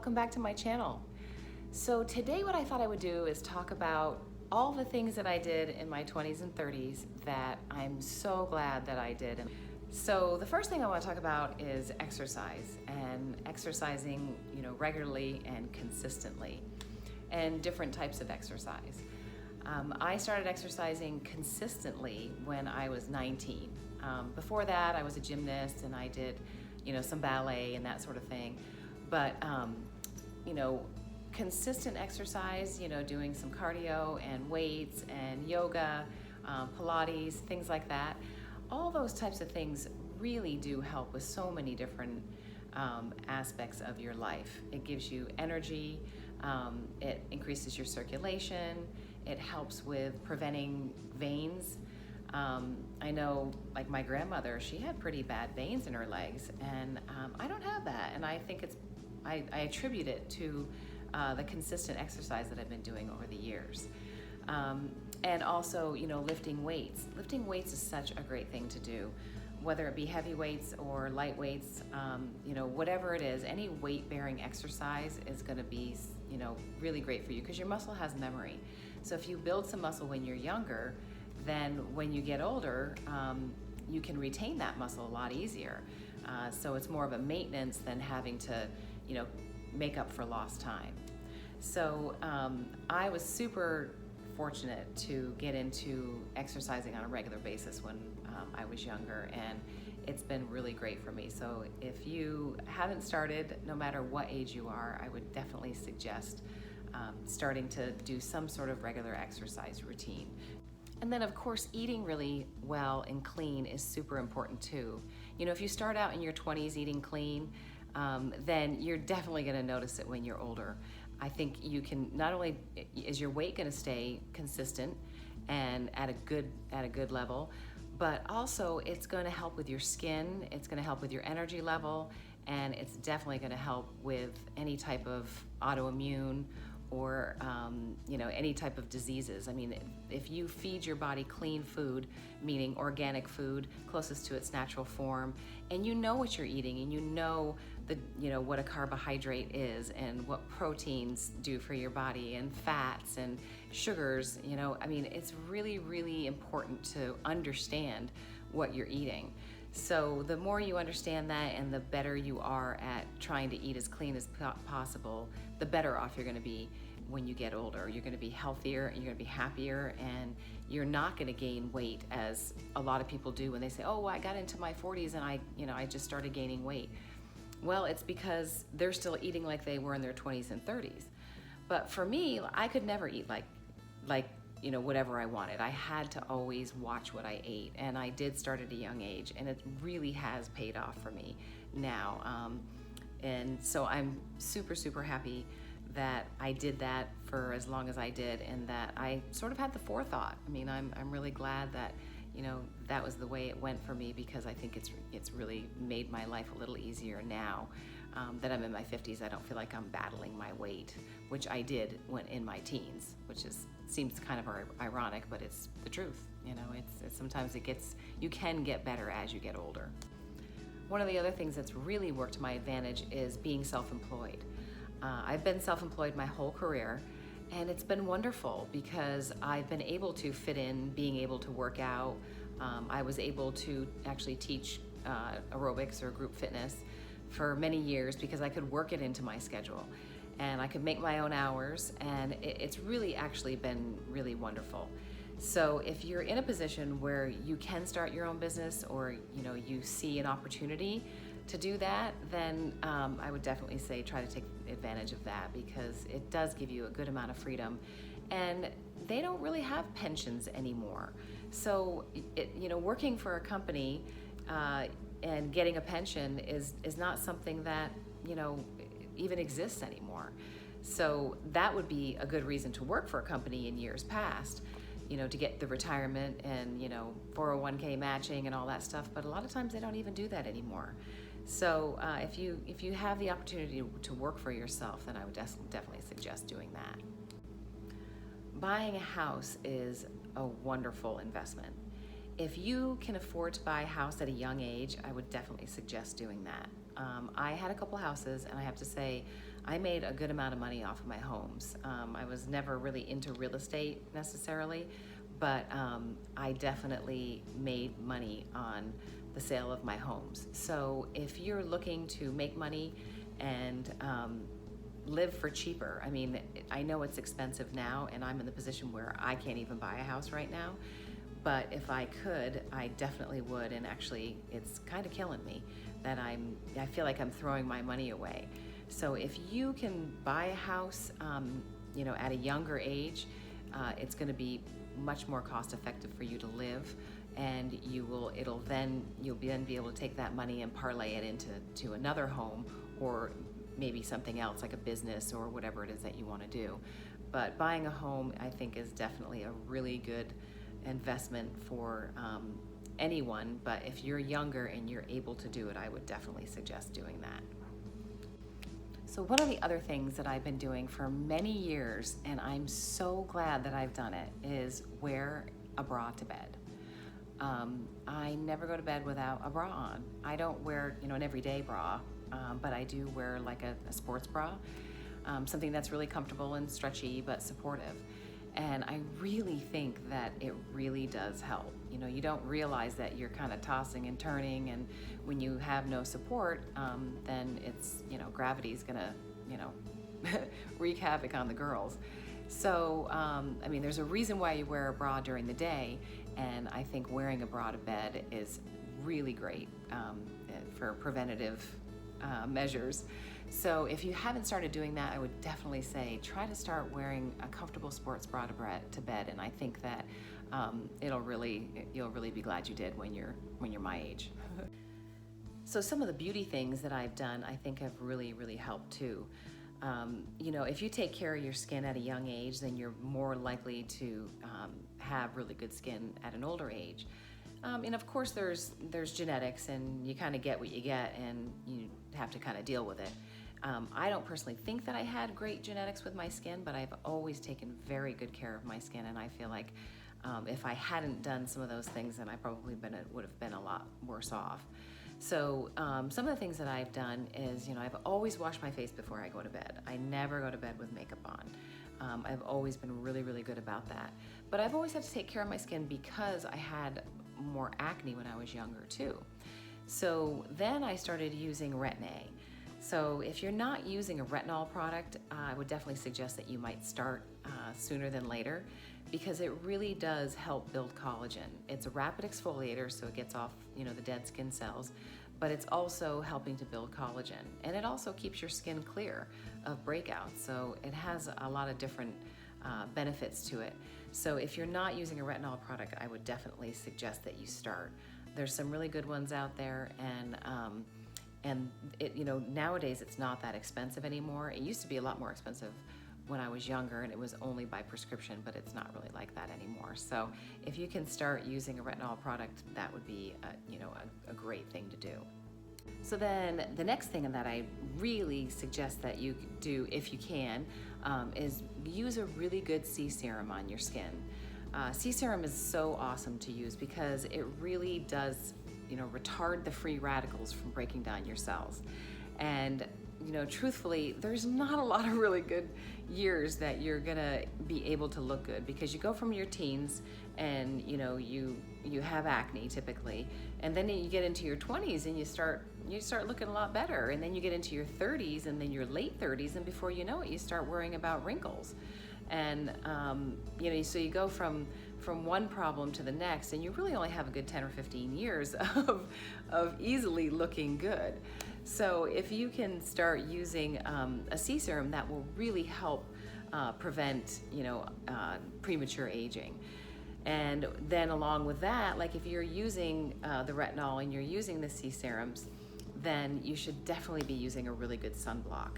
welcome back to my channel. So today what I thought I would do is talk about all the things that I did in my 20s and 30s that I'm so glad that I did. So the first thing I want to talk about is exercise and exercising, regularly and consistently, and different types of exercise. I started exercising consistently when I was 19. Before that, I was a gymnast and I did, some ballet and that sort of thing. But, consistent exercise, doing some cardio and weights and yoga, Pilates, things like that. All those types of things really do help with so many different aspects of your life. It gives you energy, it increases your circulation, it helps with preventing veins. I know, like my grandmother, she had pretty bad veins in her legs, and I don't have that, and I think I attribute it to the consistent exercise that I've been doing over the years. And also, lifting weights. Lifting weights is such a great thing to do, whether it be heavy weights or light weights, whatever it is, any weight-bearing exercise is gonna be, really great for you because your muscle has memory. So if you build some muscle when you're younger, then when you get older, you can retain that muscle a lot easier. So it's more of a maintenance than having to, make up for lost time. So I was super fortunate to get into exercising on a regular basis when I was younger, and it's been really great for me. So if you haven't started, no matter what age you are, I would definitely suggest starting to do some sort of regular exercise routine. And then of course, eating really well and clean is super important too. If you start out in your 20s eating clean, then you're definitely gonna notice it when you're older. I think you can, not only is your weight gonna stay consistent and at a good level, but also it's gonna help with your skin, it's gonna help with your energy level, and it's definitely gonna help with any type of autoimmune or any type of diseases. I mean, if you feed your body clean food, meaning organic food, closest to its natural form, and you know what you're eating, and you know what a carbohydrate is, and what proteins do for your body, and fats and sugars, I mean, it's really, really important to understand what you're eating. So the more you understand that and the better you are at trying to eat as clean as possible, the better off you're gonna be when you get older. You're gonna be healthier, and you're gonna be happier, and you're not gonna gain weight as a lot of people do when they say, oh, I got into my 40s and I just started gaining weight. Well, it's because they're still eating like they were in their 20s and 30s. But for me, I could never eat like whatever I wanted. I had to always watch what I ate, and I did start at a young age, and it really has paid off for me now. And so I'm super, super happy that I did that for as long as I did, and that I sort of had the forethought. I mean, I'm really glad that, that was the way it went for me, because I think it's really made my life a little easier now that I'm in my 50s. I don't feel like I'm battling my weight, which I did when in my teens, which seems kind of ironic, but it's the truth. It's sometimes you can get better as you get older. One of the other things that's really worked to my advantage is being self-employed. I've been self-employed my whole career, and it's been wonderful because I've been able to fit in being able to work out. I was able to actually teach aerobics or group fitness for many years because I could work it into my schedule, and I could make my own hours, and it's really actually been really wonderful. So if you're in a position where you can start your own business, or you see an opportunity to do that, then I would definitely say try to take advantage of that, because it does give you a good amount of freedom, and they don't really have pensions anymore. So working for a company and getting a pension is not something that even exists anymore. So that would be a good reason to work for a company in years past, to get the retirement and 401k matching and all that stuff. But a lot of times they don't even do that anymore. So if you have the opportunity to work for yourself, then I would definitely suggest doing that. Buying a house is a wonderful investment. If you can afford to buy a house at a young age, I would definitely suggest doing that. I had a couple houses, and I have to say, I made a good amount of money off of my homes. I was never really into real estate necessarily, but I definitely made money on the sale of my homes. So if you're looking to make money and live for cheaper, I mean, I know it's expensive now, and I'm in the position where I can't even buy a house right now, but if I could, I definitely would. And actually, it's kind of killing me that I feel like I'm throwing my money away. So if you can buy a house, you know, at a younger age, it's going to be much more cost effective for you to live, and you'll then be able to take that money and parlay it into another home, or maybe something else like a business or whatever it is that you want to do. But buying a home, I think, is definitely a really good investment for anyone. But if you're younger and you're able to do it, I would definitely suggest doing that. So one of the other things that I've been doing for many years, and I'm so glad that I've done it, is wear a bra to bed. I never go to bed without a bra on. I don't wear, you know, an everyday bra, but I do wear like a sports bra, something that's really comfortable and stretchy but supportive. And I really think that it really does help. You know, you don't realize that you're kind of tossing and turning, and when you have no support, then it's, you know, gravity's gonna, you know, wreak havoc on the girls. So, I mean, there's a reason why you wear a bra during the day, and I think wearing a bra to bed is really great for preventative measures. So if you haven't started doing that, I would definitely say try to start wearing a comfortable sports bra to bed, and I think that you'll really be glad you did when you're my age. So some of the beauty things that I've done, I think, have really helped too. You know, if you take care of your skin at a young age, then you're more likely to have really good skin at an older age. And of course there's genetics, and you kind of get what you get, and you have to kind of deal with it. I don't personally think that I had great genetics with my skin, but I've always taken very good care of my skin, and I feel like if I hadn't done some of those things, then I probably would have been a lot worse off. So some of the things that I've done is, you know, I've always washed my face before I go to bed. I never go to bed with makeup on. I've always been really good about that. But I've always had to take care of my skin because I had more acne when I was younger too. So then I started using Retin-A. So if you're not using a retinol product, I would definitely suggest that you might start sooner than later, because it really does help build collagen. It's a rapid exfoliator, so it gets off, you know, the dead skin cells, but it's also helping to build collagen. And it also keeps your skin clear of breakouts. So it has a lot of different benefits to it. So if you're not using a retinol product, I would definitely suggest that you start. There's some really good ones out there, and it, you know, nowadays it's not that expensive anymore. It used to be a lot more expensive when I was younger, and it was only by prescription, but it's not really like that anymore. So if you can start using a retinol product, that would be a great thing to do. So then the next thing that I really suggest that you do, if you can, is use a really good sea serum on your skin. Sea serum is so awesome to use because it really does, you know, retard the free radicals from breaking down your cells. And, you know, truthfully, there's not a lot of really good years that you're gonna be able to look good, because you go from your teens and, you know, you have acne typically, and then you get into your 20s and you start looking a lot better, and then you get into your 30s and then your late 30s, and before you know it, you start worrying about wrinkles. And you know, so you go from one problem to the next, and you really only have a good 10 or 15 years of easily looking good. So if you can start using a sea serum, that will really help prevent, you know, premature aging. And then along with that, like if you're using the retinol and you're using the sea serums, then you should definitely be using a really good sunblock.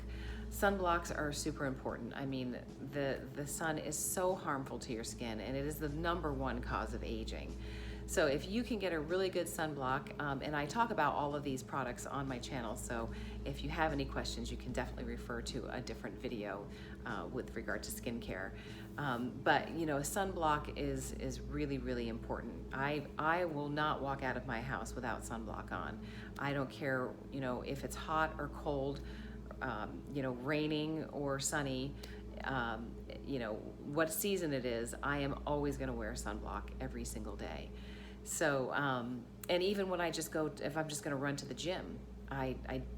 Sunblocks are super important. I mean, the sun is so harmful to your skin, and it is the #1 cause of aging. So if you can get a really good sunblock, and I talk about all of these products on my channel, so if you have any questions, you can definitely refer to a different video with regard to skincare. But you know, a sunblock is really important. I will not walk out of my house without sunblock on. I don't care, you know, if it's hot or cold, raining or sunny, what season it is, I am always going to wear sunblock every single day. So, and even when if I'm just going to run to the gym, I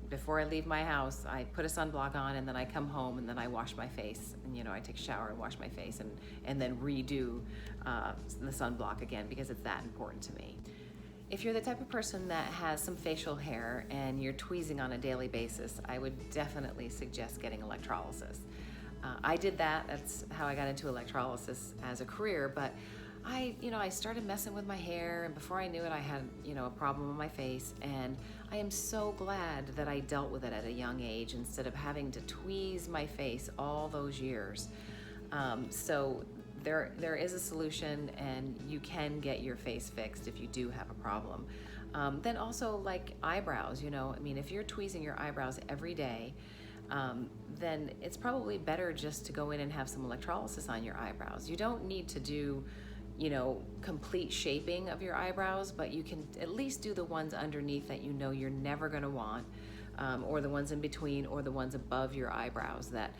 before I leave my house, I put a sunblock on, and then I come home, and then I wash my face, and I take a shower and wash my face, and then redo the sunblock again, because it's that important to me. If you're the type of person that has some facial hair and you're tweezing on a daily basis, I would definitely suggest getting electrolysis. I did that. That's how I got into electrolysis as a career, but I started messing with my hair, and before I knew it, I had, a problem on my face, and I am so glad that I dealt with it at a young age instead of having to tweeze my face all those years. So there is a solution, and you can get your face fixed if you do have a problem. Then also, like eyebrows, if you're tweezing your eyebrows every day, then it's probably better just to go in and have some electrolysis on your eyebrows. You don't need to do complete shaping of your eyebrows, but you can at least do the ones underneath that you're never going to want, or the ones in between, or the ones above your eyebrows that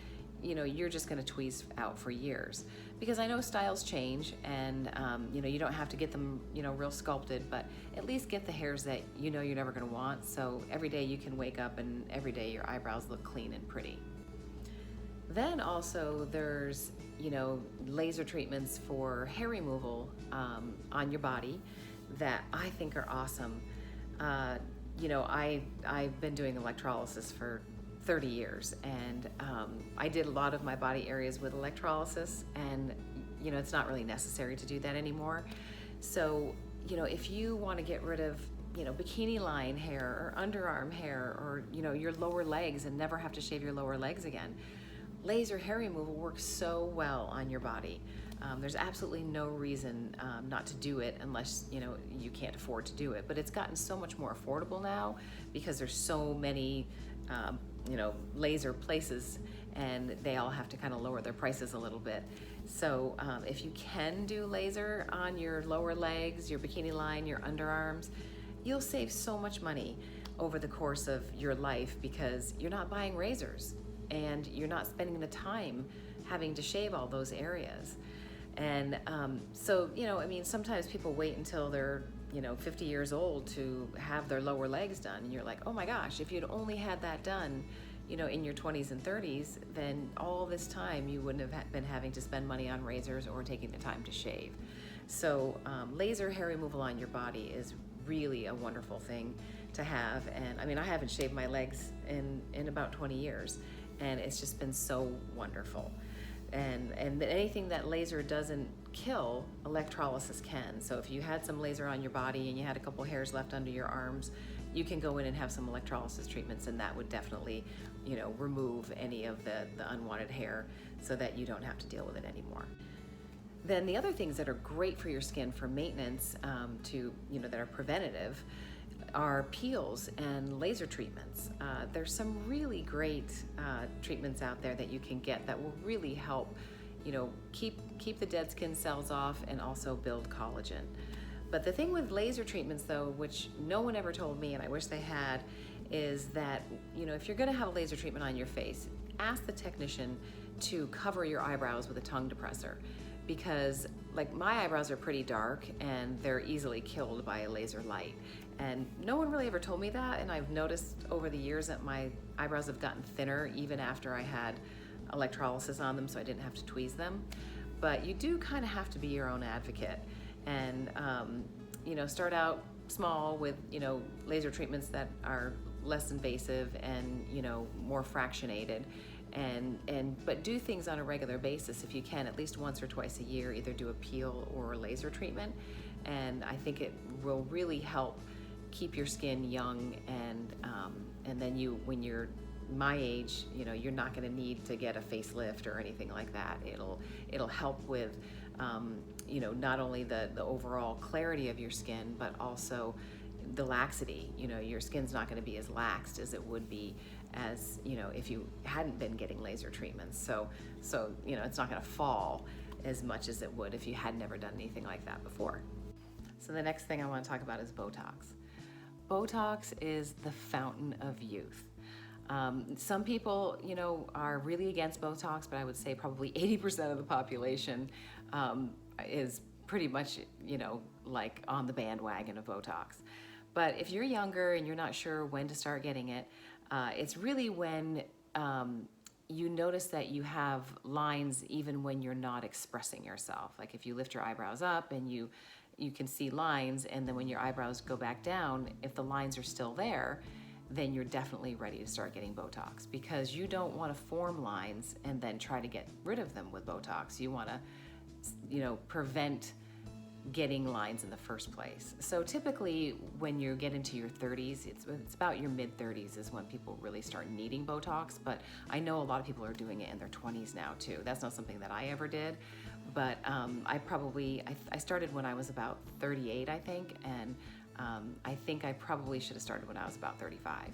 you're just going to tweeze out for years. Because I know styles change, and you don't have to get them real sculpted, but at least get the hairs that you're never going to want, so every day you can wake up and every day your eyebrows look clean and pretty. Then also there's laser treatments for hair removal on your body that I think are awesome. I've been doing electrolysis for 30 years, and I did a lot of my body areas with electrolysis, and it's not really necessary to do that anymore. So if you want to get rid of bikini line hair or underarm hair, or your lower legs, and never have to shave your lower legs again, laser hair removal works so well on your body. There's absolutely no reason not to do it unless you can't afford to do it. But it's gotten so much more affordable now because there's so many laser places, and they all have to kind of lower their prices a little bit. So if you can do laser on your lower legs, your bikini line, your underarms, you'll save so much money over the course of your life, because you're not buying razors and you're not spending the time having to shave all those areas. And so sometimes people wait until they're 50 years old to have their lower legs done, and you're like, oh my gosh, if you'd only had that done in your 20s and 30s, then all this time you wouldn't have been having to spend money on razors or taking the time to shave. So laser hair removal on your body is really a wonderful thing to have. And I haven't shaved my legs in about 20 years, and it's just been so wonderful. And anything that laser doesn't kill, electrolysis can. So if you had some laser on your body and you had a couple hairs left under your arms, you can go in and have some electrolysis treatments, and that would definitely remove any of the unwanted hair, so that you don't have to deal with it anymore. Then the other things that are great for your skin for maintenance, that are preventative, are peels and laser treatments. There's some really great treatments out there that you can get that will really help, keep the dead skin cells off and also build collagen. But the thing with laser treatments, though, which no one ever told me, and I wish they had, is that if you're going to have a laser treatment on your face, ask the technician to cover your eyebrows with a tongue depressor, because like my eyebrows are pretty dark and they're easily killed by a laser light. And no one really ever told me that, and I've noticed over the years that my eyebrows have gotten thinner even after I had electrolysis on them, so I didn't have to tweeze them. But you do kind of have to be your own advocate, and start out small with laser treatments that are less invasive and more fractionated, but do things on a regular basis if you can, at least once or twice a year. Either do a peel or a laser treatment, and I think it will really help keep your skin young, and then when you're my age, you're not going to need to get a facelift or anything like that. It'll help with not only the overall clarity of your skin, but also the laxity. Your skin's not going to be as laxed as it would be as if you hadn't been getting laser treatments. So it's not going to fall as much as it would if you had never done anything like that before. So the next thing I want to talk about is BOTOX. BOTOX is the fountain of youth. Some people, you know, are really against Botox, but I would say probably 80% of the population is pretty much, you know, like on the bandwagon of Botox. But if you're younger and you're not sure when to start getting it, it's really when you notice that you have lines even when you're not expressing yourself. Like if you lift your eyebrows up and you can see lines, and then when your eyebrows go back down, if the lines are still there, then you're definitely ready to start getting Botox, because you don't want to form lines and then try to get rid of them with Botox. You want to, you know, prevent getting lines in the first place. So typically when you get into your 30s, it's about your mid-30s is when people really start needing Botox, but I know a lot of people are doing it in their 20s now too. That's not something that I ever did, but I started when I was about 38, I think, and I think I probably should have started when I was about 35.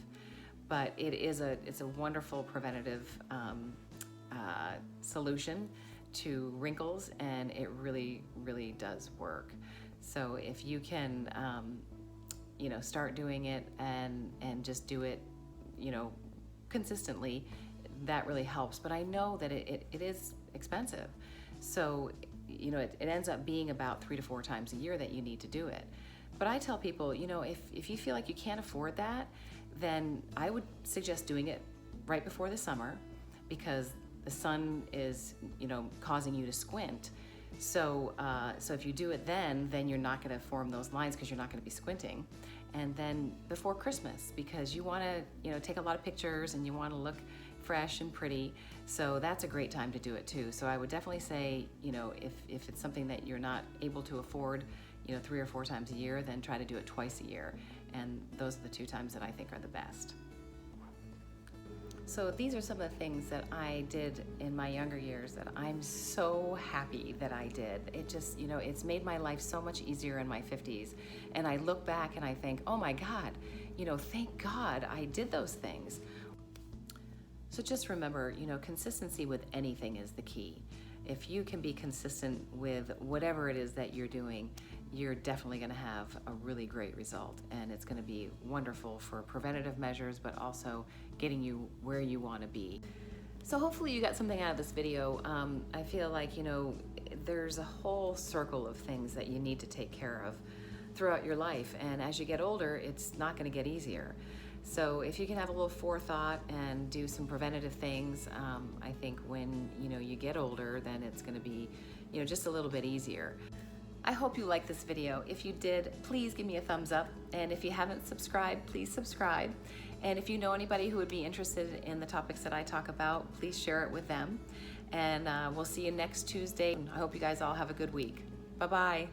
But it's a wonderful preventative solution to wrinkles, and it really, really does work. So if you can, you know, start doing it and just do it, you know, consistently, that really helps. But I know that it is expensive. So, you know, it ends up being about 3 to 4 times a year that you need to do it. But I tell people, you know, if you feel like you can't afford that, then I would suggest doing it right before the summer, because the sun is, you know, causing you to squint. So if you do it then you're not going to form those lines because you're not going to be squinting. And then before Christmas, because you want to, you know, take a lot of pictures and you want to look fresh and pretty. So that's a great time to do it too. So I would definitely say, you know, if it's something that you're not able to afford, you know, 3 or 4 times a year, then try to do it twice a year. And those are the 2 times that I think are the best. So these are some of the things that I did in my younger years that I'm so happy that I did. It just, you know, it's made my life so much easier in my 50s. And I look back and I think, oh my God, you know, thank God I did those things. So just remember, you know, consistency with anything is the key. If you can be consistent with whatever it is that you're doing, you're definitely going to have a really great result, and it's going to be wonderful for preventative measures, but also getting you where you want to be. So hopefully you got something out of this video. I feel like, you know, there's a whole circle of things that you need to take care of throughout your life, and as you get older, it's not going to get easier. So if you can have a little forethought and do some preventative things, I think when, you know, you get older, then it's going to be, you know, just a little bit easier. I hope you liked this video. If you did, please give me a thumbs up. And if you haven't subscribed, please subscribe. And if you know anybody who would be interested in the topics that I talk about, please share it with them. And we'll see you next Tuesday. I hope you guys all have a good week. Bye-bye.